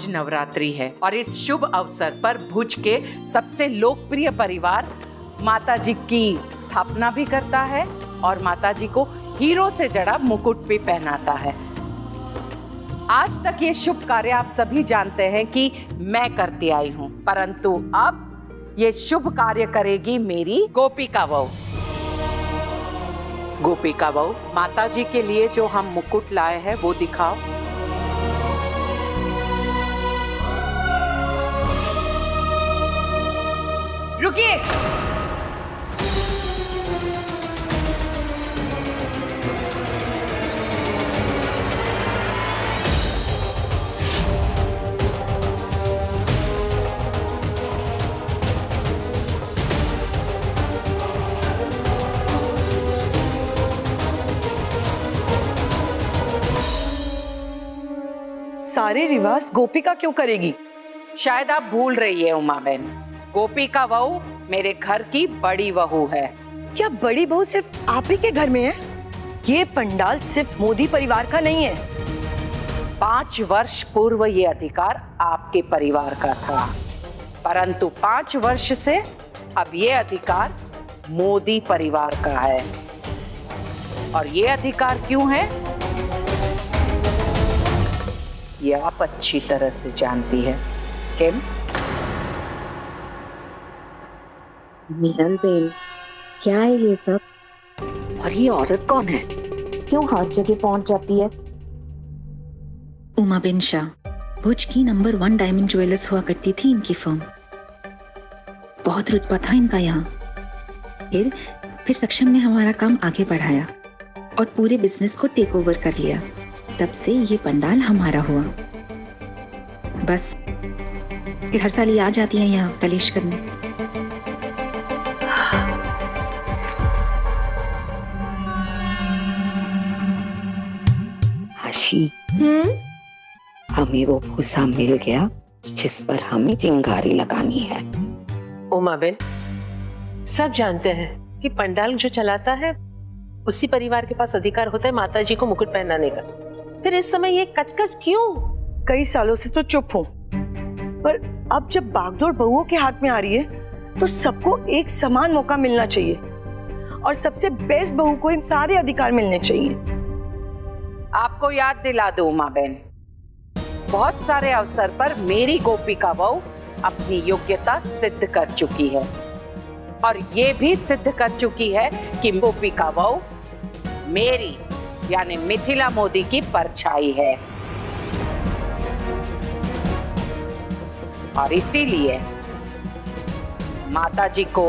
आज नवरात्रि है और इस शुभ अवसर पर भुज के सबसे लोकप्रिय परिवार माताजी की स्थापना भी करता है और माताजी को हीरो से जड़ा मुकुट भी पहनाता है। आज तक ये शुभ कार्य आप सभी जानते हैं कि मैं करती आई हूँ, परंतु अब ये शुभ कार्य करेगी मेरी गोपिका बहू। गोपिका बहू, माताजी के लिए जो हम मुकुट लाए हैं वो दिखाओ। रुकिए, सारे रिवाज गोपिका क्यों करेगी? शायद आप भूल रही है उमा बहन, गोपिका बहू मेरे घर की बड़ी बहू है। क्या बड़ी बहू सिर्फ आप ही के घर में है? ये पंडाल सिर्फ मोदी परिवार का नहीं है। 5 वर्ष पूर्व ये अधिकार आपके परिवार का था, परंतु 5 वर्ष से अब ये अधिकार मोदी परिवार का है। और ये अधिकार क्यों है, ये आप अच्छी तरह से जानती है। किम? मीनल बेन, क्या है ये सब? और ये औरत कौन है? क्यों हर जगह पहुंच जाती है? उमा बिन शाह, भुज की नंबर 1 डायमंड ज्वेलर्स हुआ करती थी इनकी फर्म। बहुत रुतबा था इनका यहाँ। फिर सक्षम ने हमारा काम आगे बढ़ाया और पूरे बिजनेस को टेक ओवर कर लिया। तब से ये पंडाल हमारा हुआ। बस फिर हर साल ये आ जाती हैं यहाँ कलेश करने। आशी, हमें वो भूसा मिल गया जिस पर हमें चिंगारी लगानी है। उमा बेन, सब जानते हैं कि पंडाल जो चलाता है उसी परिवार के पास अधिकार होता है माताजी को मुकुट पहनाने का। फिर इस समय ये कचकच क्यों? कई सालों से तो चुप हूँ, पर अब जब बागडोर बहुओं के हाथ में आ रही है तो सबको एक समान मौका मिलना चाहिए और सबसे बेस्ट बहू को इन सारे अधिकार मिलने चाहिए। आपको याद दिला दूं उमा बहन, बहुत सारे अवसर पर मेरी गोपिका बहू अपनी योग्यता सिद्ध कर चुकी है और ये भी सिद्ध कर चुकी है कि गोपिका बहू मेरी यानी मिथिला मोदी की परछाई है। और इसीलिए माताजी को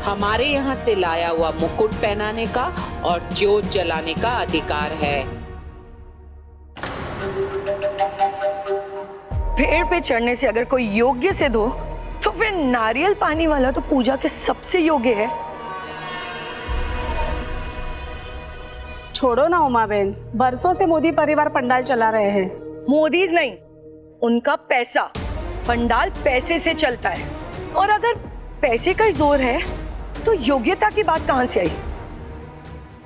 हमारे यहाँ से लाया हुआ मुकुट पहनाने का और ज्योत जलाने का अधिकार है। पेड़ पे चढ़ने से अगर कोई योग्य सिद्ध हो तो फिर नारियल पानी वाला तो पूजा के सबसे योग्य है। छोड़ो ना उमा बहन, बरसों से मोदी परिवार पंडाल चला रहे हैं। मोदीज नहीं, उनका पैसा। पंडाल पैसे से चलता है और अगर पैसे का जोर है तो योग्यता की बात कहां से आई?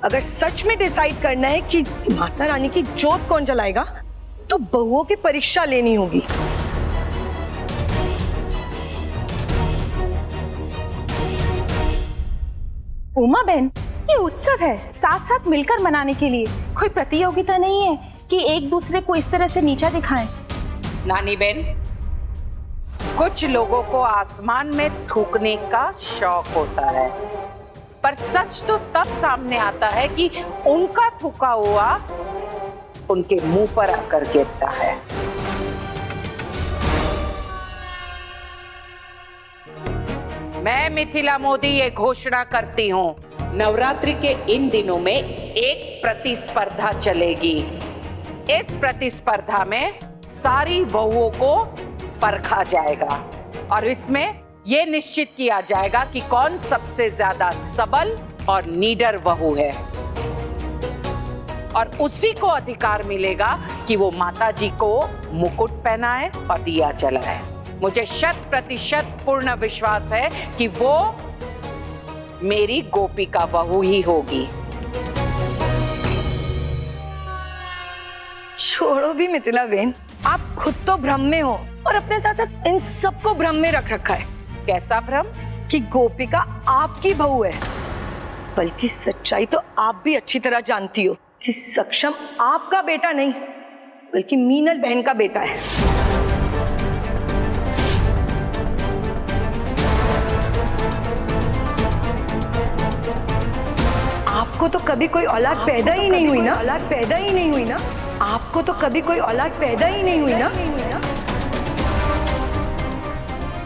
अगर सच में डिसाइड करना है कि माता रानी की जोत कौन जलाएगा तो बहुओं की परीक्षा लेनी होगी। उमा बहन, ये उत्सव है साथ साथ मिलकर मनाने के लिए, कोई प्रतियोगिता नहीं है कि एक दूसरे को इस तरह से नीचा दिखाएं। नानी बहन, कुछ लोगों को आसमान में थूकने का शौक होता है, पर सच तो तब सामने आता है कि उनका थूका हुआ उनके मुंह पर आकर गिरता है। मैं मिथिला मोदी ये घोषणा करती हूँ, नवरात्रि के इन दिनों में एक प्रतिस्पर्धा चलेगी। इस प्रतिस्पर्धा में सारी बहुओं को परखा जाएगा और इसमें यह निश्चित किया जाएगा कि कौन सबसे ज्यादा सबल और निडर बहू है और उसी को अधिकार मिलेगा कि वो माताजी को मुकुट पहनाए और दिया जलाए। मुझे 100% पूर्ण विश्वास है कि वो मेरी गोपिका बहू ही होगी। छोड़ो भी मिथिला बहन, आप खुद तो भ्रम में हो और अपने साथ इन सबको भ्रम में रख रखा है। कैसा भ्रम? कि गोपिका आपकी बहू है। बल्कि सच्चाई तो आप भी अच्छी तरह जानती हो कि सक्षम आपका बेटा नहीं बल्कि मीनल बहन का बेटा है। आपको तो कभी कोई औलाद पैदा ही नहीं हुई ना, औलाद पैदा ही नहीं हुई ना, आपको तो कभी कोई औलाद पैदा ही नहीं हुई ना,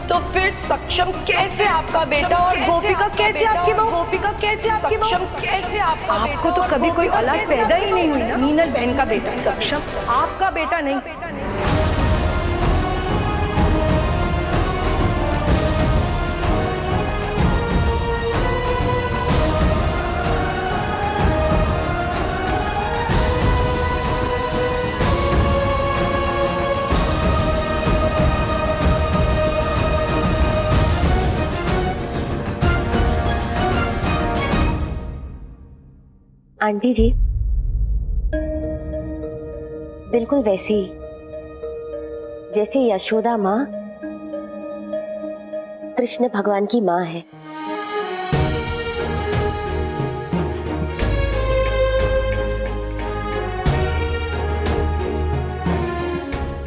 तो फिर सक्षम कैसे आपका बेटा और गोपिका कैसे आपकी बहू? गोपिका कैसे आपकी बहू? सक्षम कैसे आपको तो कभी कोई औलाद पैदा ही नहीं हुई ना, मीनल बहन का बेटा। सक्षम आपका बेटा नहीं। आंटी जी, बिल्कुल वैसे ही जैसे यशोदा माँ कृष्ण भगवान की माँ है।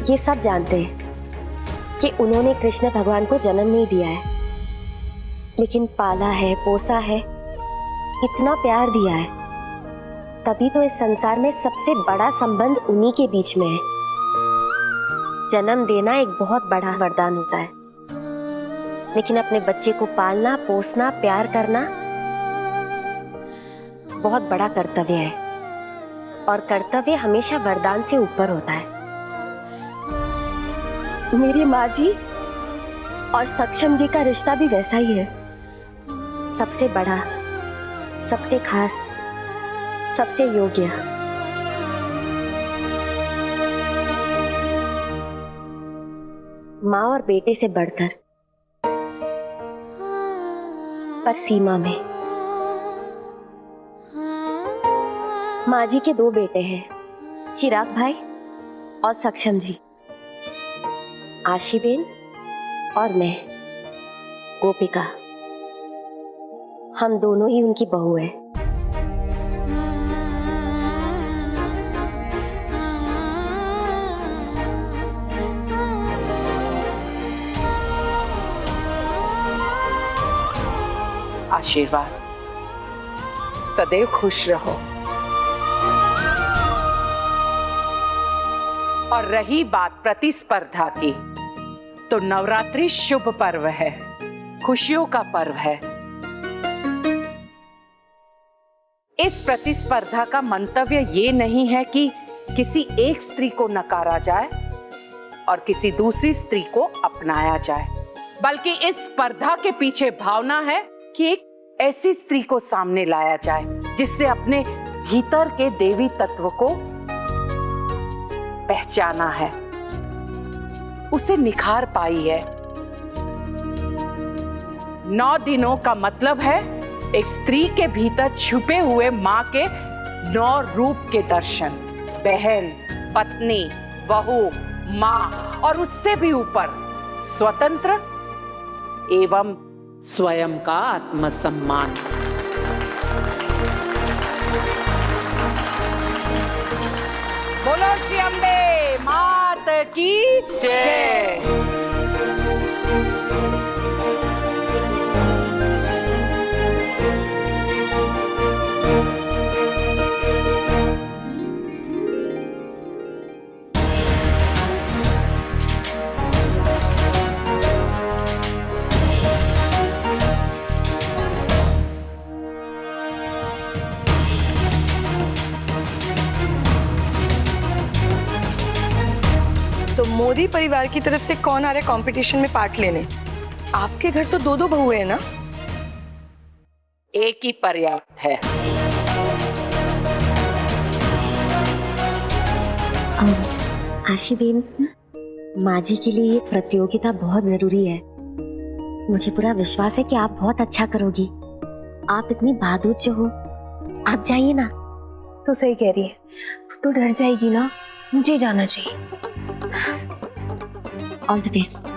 ये सब जानते हैं कि उन्होंने कृष्ण भगवान को जन्म नहीं दिया है, लेकिन पाला है, पोसा है, इतना प्यार दिया है। तभी तो इस संसार में सबसे बड़ा संबंध उन्हीं के बीच में है। जन्म देना एक बहुत बड़ा वरदान होता है, लेकिन अपने बच्चे को पालना, पोसना, प्यार करना बहुत बड़ा कर्तव्य है, और कर्तव्य हमेशा वरदान से ऊपर होता है। मेरी माँ जी और सक्षम जी का रिश्ता भी वैसा ही है, सबसे बड़ा, सबसे खास, सबसे योग्य। माँ और बेटे से बढ़कर, पर सीमा में। माँ जी के 2 बेटे हैं, चिराग भाई और सक्षम जी, आशीबेन और मैं, गोपिका। हम दोनों ही उनकी बहू है। आशीर्वाद, सदैव खुश रहो। और रही बात प्रतिस्पर्धा की, तो नवरात्रि शुभ पर्व है, खुशियों का पर्व है। इस प्रतिस्पर्धा का मंतव्य ये नहीं है कि किसी एक स्त्री को नकारा जाए और किसी दूसरी स्त्री को अपनाया जाए, बल्कि इस स्पर्धा के पीछे भावना है कि एक ऐसी स्त्री को सामने लाया जाए जिसने अपने भीतर के देवी तत्व को पहचाना है, उसे निखार पाई है। 9 दिनों का मतलब है एक स्त्री के भीतर छुपे हुए मां के 9 रूप के दर्शन। बहन, पत्नी, बहू, मां और उससे भी ऊपर स्वतंत्र एवं स्वयं का आत्मसम्मान। बोलो श्री अम्बे मात की जय। तो मोदी परिवार की तरफ से कौन आ रहा है कंपटीशन में पार्ट लेने? आपके घर तो 2-2 बहू है ना? एक ही पर्याप्त है। आशीबेन, माँ जी के लिए ये प्रतियोगिता बहुत जरूरी है। मुझे पूरा विश्वास है कि आप बहुत अच्छा करोगी। आप इतनी बहादुर जो हो, आप जाइए ना। तो सही कह रही है, तू तो डर जाएगी ना, मुझे जाना चाहिए। All the best.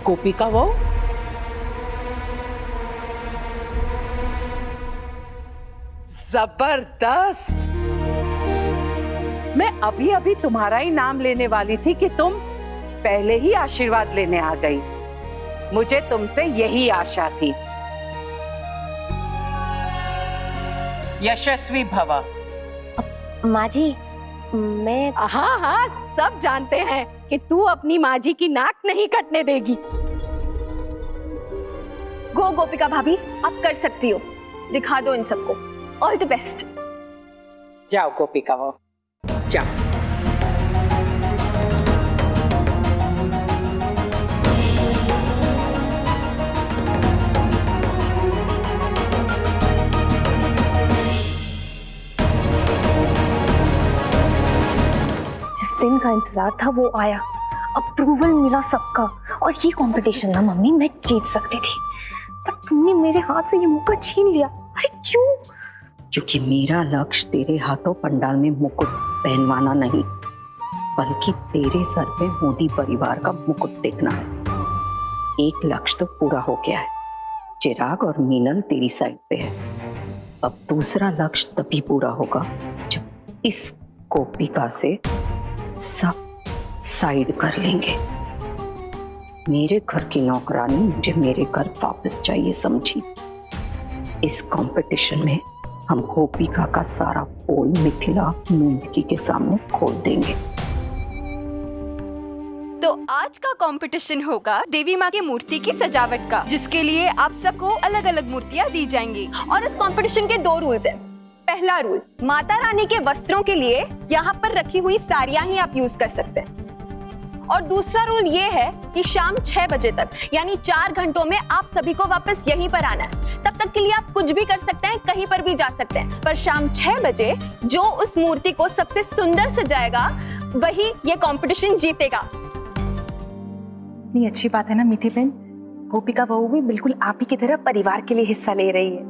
गोपी का वो जबरदस्त। मैं अभी अभी तुम्हारा ही नाम लेने वाली थी कि तुम पहले ही आशीर्वाद लेने आ गई। मुझे तुमसे यही आशा थी। यशस्वी भवा। माँ जी, मैं हाँ हाँ, सब जानते हैं कि तू अपनी माँ जी की नाक नहीं कटने देगी। गो गोपिका भाभी, आप कर सकती हो, दिखा दो इन सबको। All the best. जाओ गोपी का वो, जाओ। जिस दिन का इंतजार था वो आया, अप्रूवल मिला सबका, और ये कंपटीशन ना मम्मी मैं जीत सकती थी, पर तुमने मेरे हाथ से ये मौका छीन लिया। अरे क्यों? क्योंकि मेरा लक्ष्य तेरे हाथों पंडाल में मुकुट पहनवाना नहीं, बल्कि तेरे सर पे मोदी परिवार का मुकुट टेकना है। एक लक्ष्य तो पूरा हो गया है, चिराग और मीनल तेरी साइड पे है। अब दूसरा लक्ष्य तभी पूरा होगा जब इस गोपिका से सब साइड कर लेंगे। मेरे घर की नौकरानी मुझे मेरे घर वापस चाहिए, समझी? इस कंपटीशन में हम गोपिका का सारा पोल मिथिला मुंडकी के सामने खोल देंगे। तो आज का कंपटीशन होगा देवी माँ की मूर्ति की सजावट का, जिसके लिए आप सबको अलग अलग मूर्तियाँ दी जाएंगी। और इस कंपटीशन के 2 रूल्स हैं। पहला रूल, माता रानी के वस्त्रों के लिए यहाँ पर रखी हुई साड़ियाँ ही आप यूज कर सकते हैं। और दूसरा रूल ये है कि शाम 6 बजे तक, यानी 4 घंटों में आप सभी को वापस यहीं पर आना है। तब तक के लिए आप कुछ भी कर सकते हैं, कहीं पर भी जा सकते हैं, पर शाम 6 बजे जो उस मूर्ति को सबसे सुंदर सजाएगा वही ये कंपटीशन जीतेगा। इतनी अच्छी बात है ना मिथि बहन, गोपिका बहू भी बिल्कुल आप ही की तरह परिवार के लिए हिस्सा ले रही है।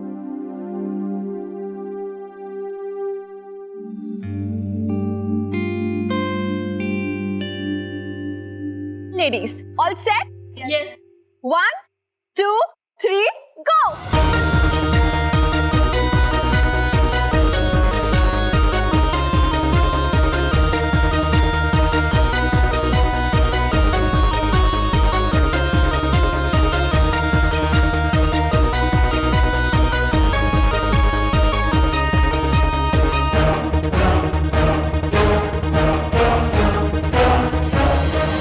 Ladies, all set? Yes. 1, 2, 3, go!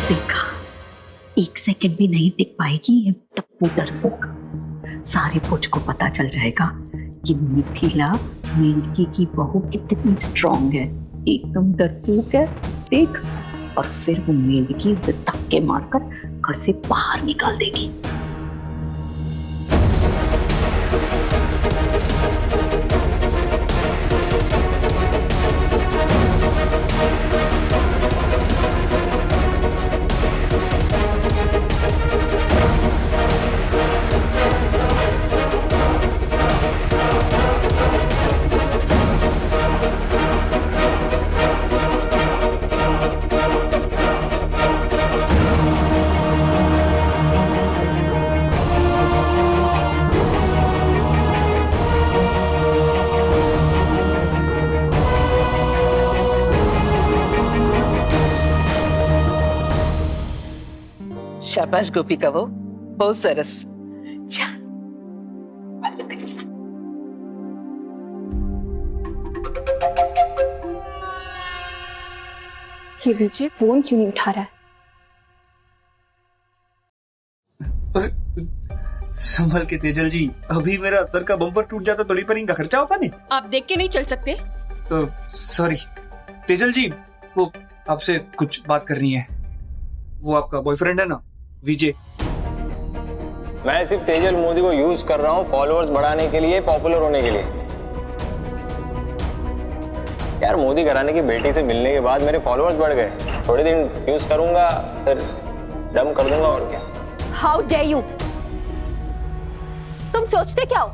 देखा, 1 सेकंड भी नहीं टिक पाएगी ये टप्पू डरपोक। सारे फौज को पता चल जाएगा कि मिथिला मेंढकी की बहू कितनी स्ट्रांग है, एकदम डरपोक है। देख, और फिर वो मेंढकी उसे धक्के मारकर घर से बाहर निकाल देगी। शाबाश गोपिका वो, बहुत सरस। जा, ऑल द बेस्ट। ये विजय फोन क्यों नहीं उठा रहा है? संभल के तेजल जी, अभी मेरा सर का बम्पर टूट जाता तो रिपेयरिंग का खर्चा होता नहीं। आप देख के नहीं चल सकते? सॉरी तेजल जी, वो आपसे कुछ बात करनी है। वो आपका बॉयफ्रेंड है ना, विजय। मैं सिर्फ तेजल मोदी को यूज कर रहा हूँ फॉलोअर्स बढ़ाने के लिए, पॉपुलर होने के लिए। यार मोदी घराने की बेटी से मिलने के बाद मेरे फॉलोअर्स बढ़ गए। थोड़ी दिन यूज करूंगा, फिर डम कर दूंगा और क्या। How dare you! तुम सोचते क्या हो?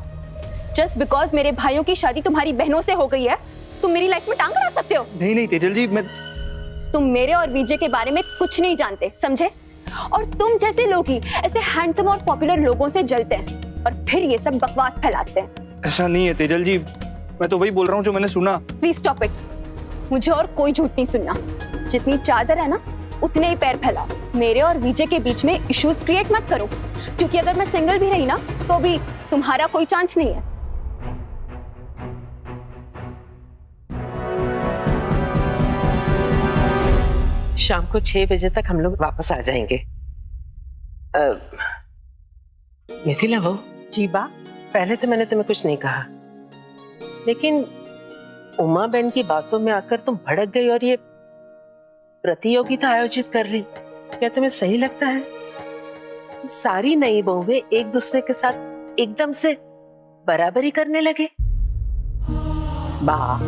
जस्ट बिकॉज मेरे भाइयों की शादी तुम्हारी बहनों से हो गई है, तुम मेरी लाइफ में टांग अड़ा सकते हो? नहीं नहीं तेजल जी, मैं तुम मेरे और विजय के बारे में कुछ नहीं जानते, समझे? और तुम जैसे लोग ही ऐसे हैंडसम और पॉपुलर लोगों से जलते हैं और फिर ये सब बकवास फैलाते हैं। ऐसा नहीं है तेजल जी, मैं तो वही बोल रहा हूँ जो मैंने सुना। Please stop it. मुझे और कोई झूठ नहीं सुनना। जितनी चादर है ना, उतने ही पैर फैलाओ। मेरे और विजय के बीच में इश्यूज क्रिएट मत करो, क्योंकि अगर मैं सिंगल भी रही ना तो भी तुम्हारा कोई चांस नहीं है। शाम को 6 बजे तक हम लोग वापस आ जाएंगे। मिथिला बहू जी बा। पहले तो मैंने तुम्हें कुछ नहीं कहा, लेकिन उमा बहन की बातों में आकर तुम भड़क गई और ये प्रतियोगिता आयोजित कर ली। क्या तुम्हें सही लगता है? सारी नई बहुएं एक दूसरे के साथ एकदम से बराबरी करने लगे। बा,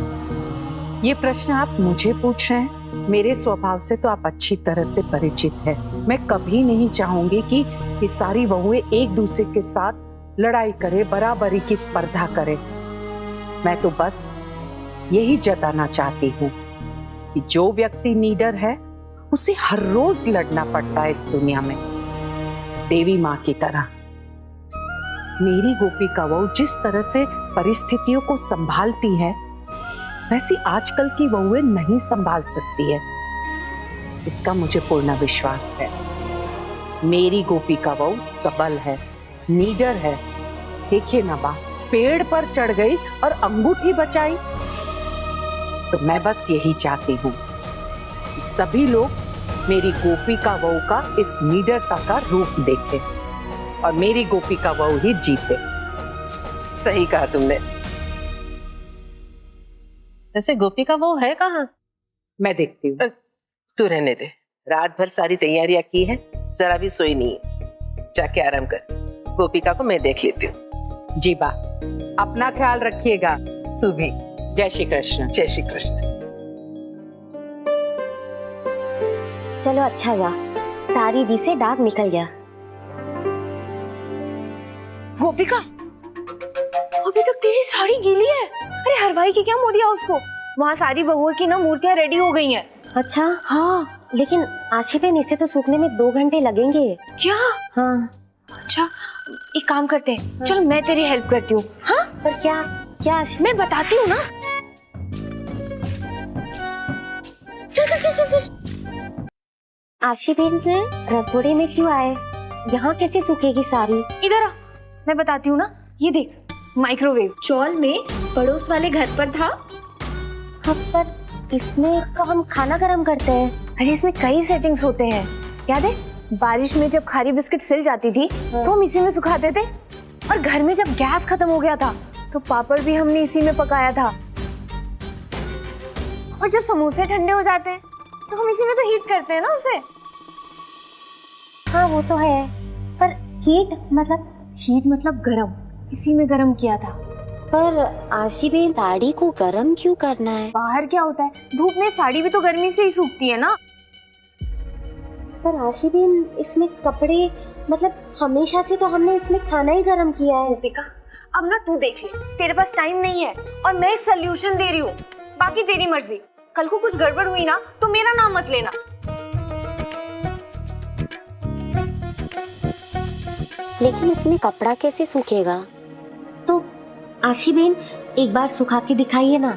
ये प्रश्न आप मुझे पूछ रहे हैं? मेरे स्वभाव से तो आप अच्छी तरह से परिचित हैं। मैं कभी नहीं चाहूंगी कि ये सारी बहुएं एक दूसरे के साथ लड़ाई करे, बराबरी की स्पर्धा करे। मैं तो बस यही जताना चाहती हूँ कि जो व्यक्ति नीडर है उसे हर रोज लड़ना पड़ता है इस दुनिया में, देवी माँ की तरह। मेरी गोपिका बहू जिस तरह से परिस्थितियों को संभालती है, वैसी आजकल की बहुएं नहीं संभाल सकती है। इसका मुझे पूर्ण विश्वास है। मेरी गोपिका बहू सबल है, नीडर है। देखिए ना बा, पेड़ पर चढ़ गई और अंगूठी बचाई। तो मैं बस यही चाहती हूँ, सभी लोग मेरी गोपिका बहू का इस नीडरता का रूप देखें और मेरी गोपिका बहू ही जीते। सही कहा तुमने। वैसे गोपिका वो है कहाँ? मैं देखती हूँ। तू रहने दे, रात भर सारी तैयारियां की है, जरा भी सोई नहीं है। जाके आराम कर, गोपिका को मैं देख लेती हूँ। जी बा, अपना ख्याल रखिएगा। तू भी। जय श्री कृष्ण। जय श्री कृष्ण। चलो अच्छा हुआ, सारी जी से दाग निकल गया। गोपिका, अभी तक तेरी साड़ी गीली है। अरे हरवाई की क्या मुंह दिया उसको? वहाँ सारी बहुओं की ना मूर्तियाँ रेडी हो गई हैं। अच्छा हाँ, लेकिन आशी बहन, इसे तो सूखने में 2 घंटे लगेंगे। क्या? हाँ। अच्छा, एक काम करते हैं, चल मैं तेरी हेल्प करती हूँ। हाँ, पर क्या क्या मैं बताती हूँ ना। चल चल चल चल चल। आशी बहन रसोड़े में क्यों आए? यहाँ कैसे सूखेगी साड़ी? इधर आ, मैं बताती हूँ ना। ये देख, माइक्रोवेव चौल में पड़ोस वाले घर पर था। हाँ, पर इसमें तो हम खाना गरम करते हैं। अरे इसमें कई सेटिंग्स होते हैं, याद है? बारिश में जब खारी बिस्किट सिल जाती थी तो हम इसी में सुखाते थे, और घर में जब गैस खत्म हो गया था तो पापड़ भी हमने इसी में पकाया था, और जब समोसे ठंडे हो जाते हैं तो हम इसी में तो हीट करते हैं ना उसे। हाँ वो तो है, पर हीट मतलब गरम, इसी में गरम किया था। पर आशी बहन, साड़ी को गरम क्यों करना है? बाहर क्या होता है, धूप में साड़ी भी तो गर्मी से ही सूखती है ना। पर आशी बहन, इसमें कपड़े, हमेशा से तो हमने इसमें खाना ही गरम किया है। गोपिका, अब ना तू देख ले, तेरे पास टाइम नहीं है और मैं एक सल्यूशन दे रही हूँ, बाकी तेरी मर्जी। कल को कुछ गड़बड़ हुई ना तो मेरा नाम मत लेना। लेकिन इसमें कपड़ा कैसे सूखेगा? तो आशी बहन, एक बार सुखा के दिखाइए ना।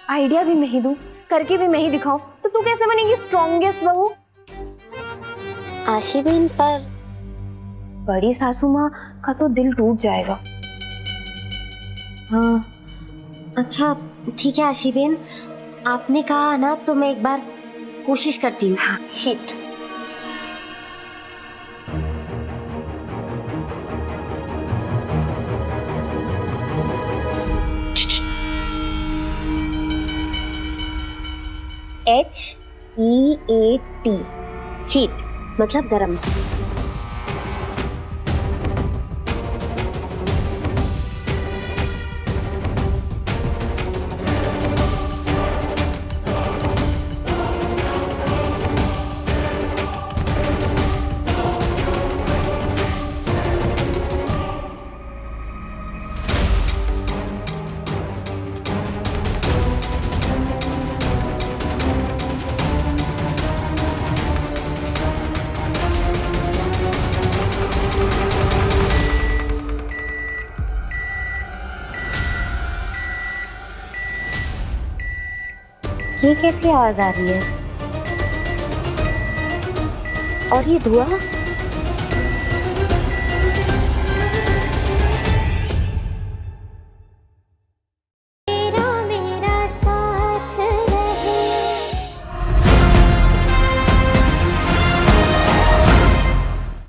आइडिया भी मैं ही दूं, करके भी मैं ही दिखाऊं, तो तू कैसे बनेगी स्ट्रॉन्गेस्ट बहू? आशी बहन, पर बड़ी सासू माँ का तो दिल टूट जाएगा। हाँ, अच्छा ठीक है आशी बहन, आपने कहा ना तो मैं एक बार कोशिश करती हूँ। हाँ, हीट। HEAT, हीट मतलब गरम। ये कैसी आवाज आ रही है? और ये धुआं